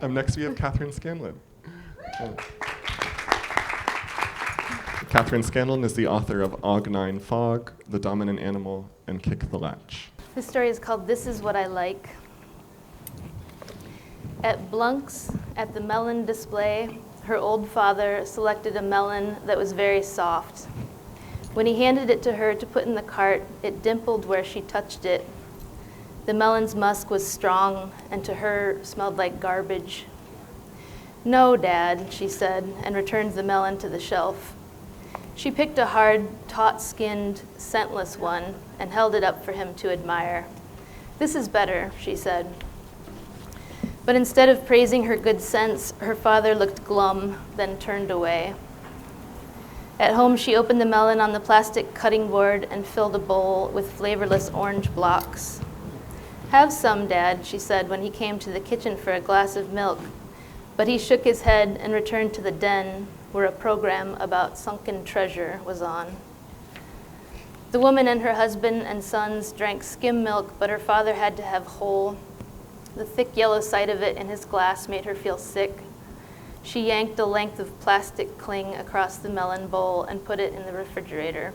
Next we have Kathryn Scanlan. Kathryn Scanlan is the author of Og9 Fog, The Dominant Animal, and Kick the Latch. This story is called This Is What I Like. At Blunk's, at the melon display, her old father selected a melon that was very soft. When he handed it to her to put in the cart, it dimpled where she touched it. The melon's musk was strong, and to her smelled like garbage. "No, Dad," she said, and returned the melon to the shelf. She picked a hard, taut-skinned, scentless one and held it up for him to admire. "This is better," she said. But instead of praising her good sense, her father looked glum, then turned away. At home, she opened the melon on the plastic cutting board and filled a bowl with flavorless orange blocks. "Have some, Dad," she said when he came to the kitchen for a glass of milk. But he shook his head and returned to the den, where a program about sunken treasure was on. The woman and her husband and sons drank skim milk, but her father had to have whole. The thick yellow sight of it in his glass made her feel sick. She yanked a length of plastic cling across the melon bowl and put it in the refrigerator.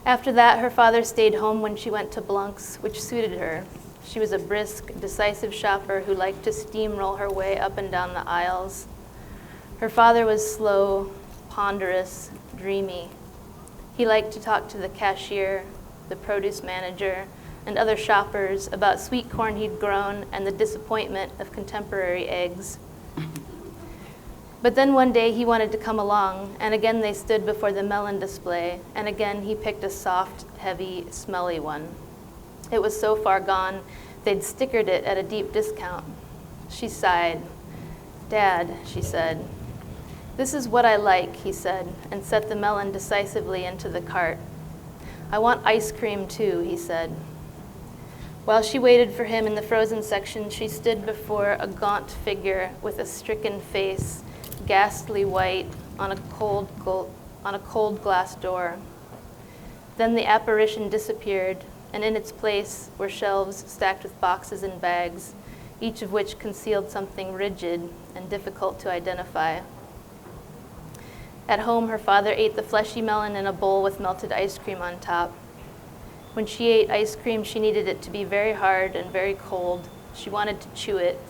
After that, her father stayed home when she went to Blunk's, which suited her. She was a brisk, decisive shopper who liked to steamroll her way up and down the aisles. Her father was slow, ponderous, dreamy. He liked to talk to the cashier, the produce manager, and other shoppers about sweet corn he'd grown and the disappointment of contemporary eggs. But then one day he wanted to come along, and again they stood before the melon display, and again he picked a soft, heavy, smelly one. It was so far gone, they'd stickered it at a deep discount. She sighed. "Dad," she said. "This is what I like," he said, and set the melon decisively into the cart. "I want ice cream too," he said. While she waited for him in the frozen section, she stood before a gaunt figure with a stricken face, ghastly white, on a cold glass door. Then the apparition disappeared, and in its place were shelves stacked with boxes and bags, each of which concealed something rigid and difficult to identify. At home, her father ate the fleshy melon in a bowl with melted ice cream on top. When she ate ice cream, she needed it to be very hard and very cold. She wanted to chew it.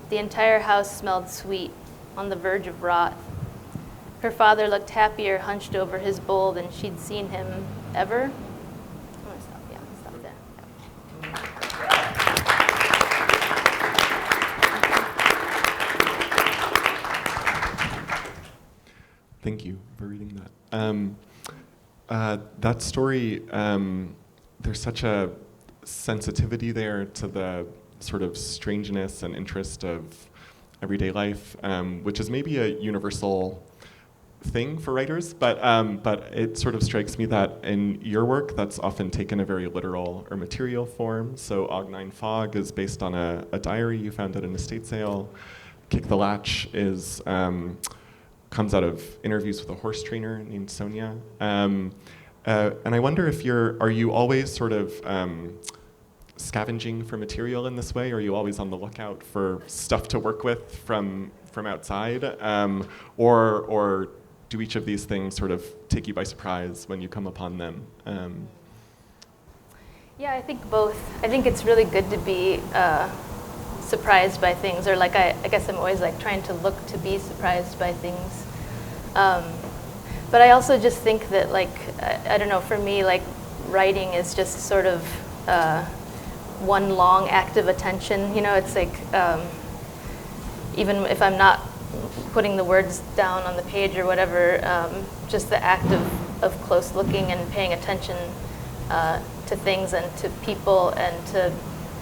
The entire house smelled sweet, on the verge of rot. Her father looked happier hunched over his bowl than she'd seen him ever. I'm gonna stop. Yeah, stop there. Thank you for reading that. That story, there's such a sensitivity there to the sort of strangeness and interest of everyday life, which is maybe a universal thing for writers, but it sort of strikes me that in your work, that's often taken a very literal or material form. So Og9 Fog is based on a diary you found at an estate sale. Kick the Latch is comes out of interviews with a horse trainer named Sonia. And I wonder if are you always sort of scavenging for material in this way? Are you always on the lookout for stuff to work with from outside? Or do each of these things sort of take you by surprise when you come upon them? Yeah, I think both. I think it's really good to be surprised by things, or like I guess I'm always like trying to look to be surprised by things. But I also just think that like, I don't know, for me, like writing is just sort of one long act of attention. You know, it's like, even if I'm not putting the words down on the page or whatever, just the act of close looking and paying attention to things and to people and to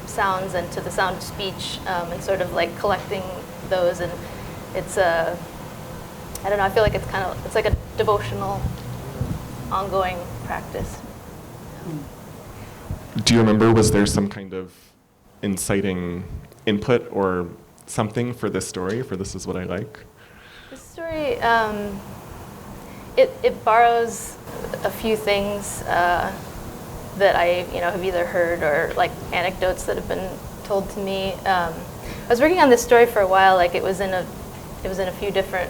sounds and to the sound of speech, and sort of like collecting those. And it's I don't know, I feel like it's like a devotional, ongoing practice. Do you remember, was there some kind of inciting input or something for this story, for This Is What I Like? This story, it borrows a few things that I have either heard or like anecdotes that have been told to me. was working on this story for a while. Like it was in a few different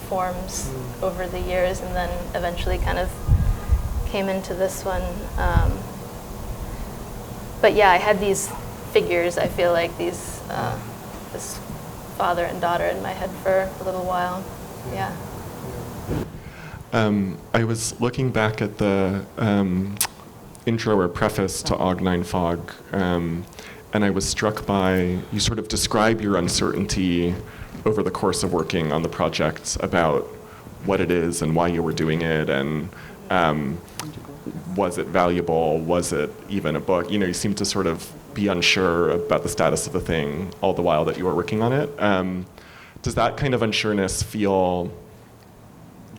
forms over the years, and then eventually kind of came into this one. But yeah, I had these figures. I feel like this father and daughter in my head for a little while. Yeah. I was looking back at the intro or preface to Og Nine Fog, and I was struck by, you sort of describe your uncertainty over the course of working on the project about what it is and why you were doing it, and was it valuable, was it even a book? You know, you seem to sort of be unsure about the status of the thing all the while that you were working on it. Does that kind of unsureness feel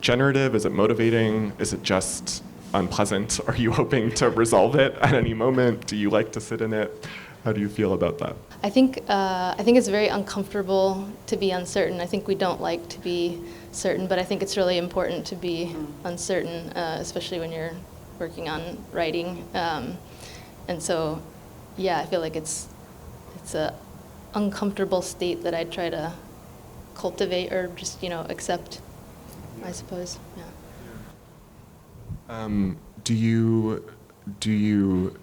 generative? Is it motivating? Is it just unpleasant? Are you hoping to resolve it at any moment? Do you like to sit in it? How do you feel about that? I think it's very uncomfortable to be uncertain. I think we don't like to be certain, but I think it's really important to be uncertain, especially when you're working on writing. And so, yeah, I feel like it's a uncomfortable state that I try to cultivate or just, accept, I suppose. Yeah. Do you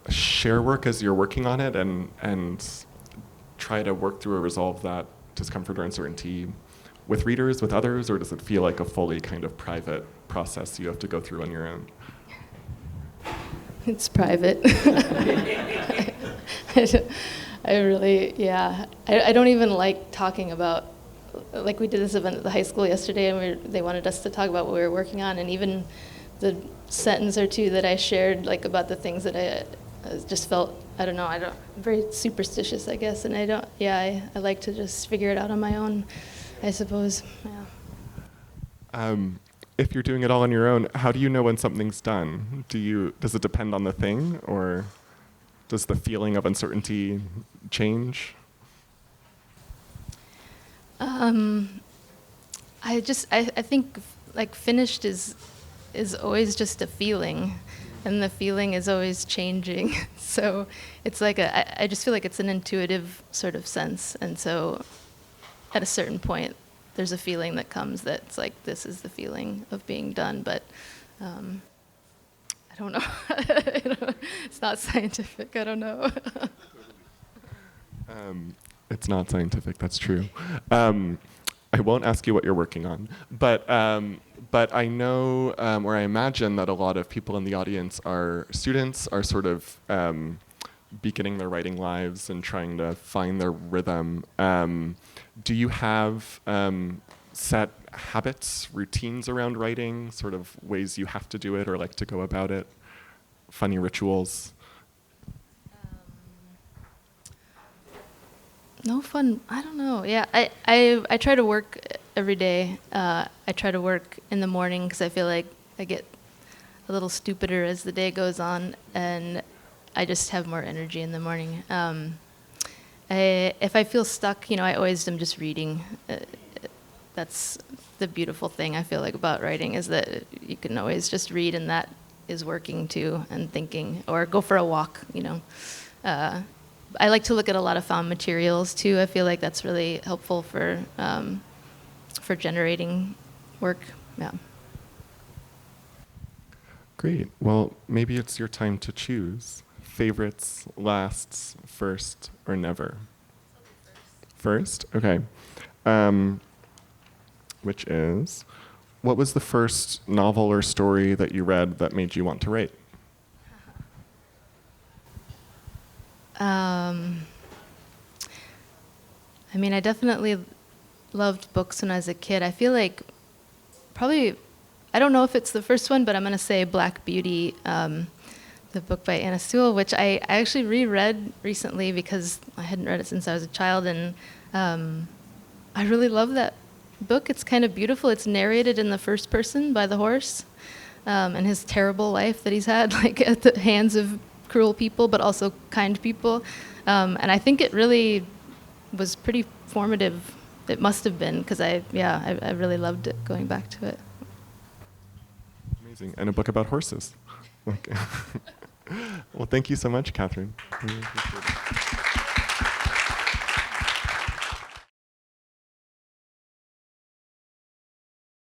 share work as you're working on it and try to work through or resolve that discomfort or uncertainty with readers, with others, or does it feel like a fully kind of private process you have to go through on your own? It's private. I really, yeah. I don't even like talking about, like we did this event at the high school yesterday, and they wanted us to talk about what we were working on, and even the sentence or two that I shared, like about the things that I just felt, I'm very superstitious, I guess, and I like to just figure it out on my own, I suppose, yeah. If you're doing it all on your own, how do you know when something's done? Does it depend on the thing, or does the feeling of uncertainty change? I think like finished is always just a feeling, and the feeling is always changing. So it's like I just feel like it's an intuitive sort of sense, and so at a certain point, there's a feeling that comes that's like, this is the feeling of being done, but I don't know. It's not scientific, I don't know. It's not scientific, that's true. I won't ask you what you're working on, but I know, or I imagine that a lot of people in the audience are students, are sort of beginning their writing lives and trying to find their rhythm. Do you have set habits, routines around writing, sort of ways you have to do it or like to go about it? Funny rituals? No fun, I don't know. Yeah, I try to work every day. I try to work in the morning because I feel like I get a little stupider as the day goes on, and I just have more energy in the morning. If I feel stuck, I always am just reading. That's the beautiful thing I feel like about writing, is that you can always just read, and that is working too, and thinking, or go for a walk, I like to look at a lot of found materials too. I feel like that's really helpful for generating work. Yeah. Great. Well, maybe it's your time to choose. Favorites, lasts, first, or never? First? Okay. Which is, what was the first novel or story that you read that made you want to write? I definitely loved books when I was a kid. I feel like probably, I don't know if it's the first one, but I'm going to say Black Beauty, the book by Anna Sewell, which I actually reread recently because I hadn't read it since I was a child, and I really love that book. It's kind of beautiful. It's narrated in the first person by the horse, and his terrible life that he's had, like at the hands of cruel people, but also kind people. And I think it really was pretty formative. It must have been, because I really loved it, going back to it. Amazing. And a book about horses. Okay. Well, thank you so much, Kathryn. Really appreciate it.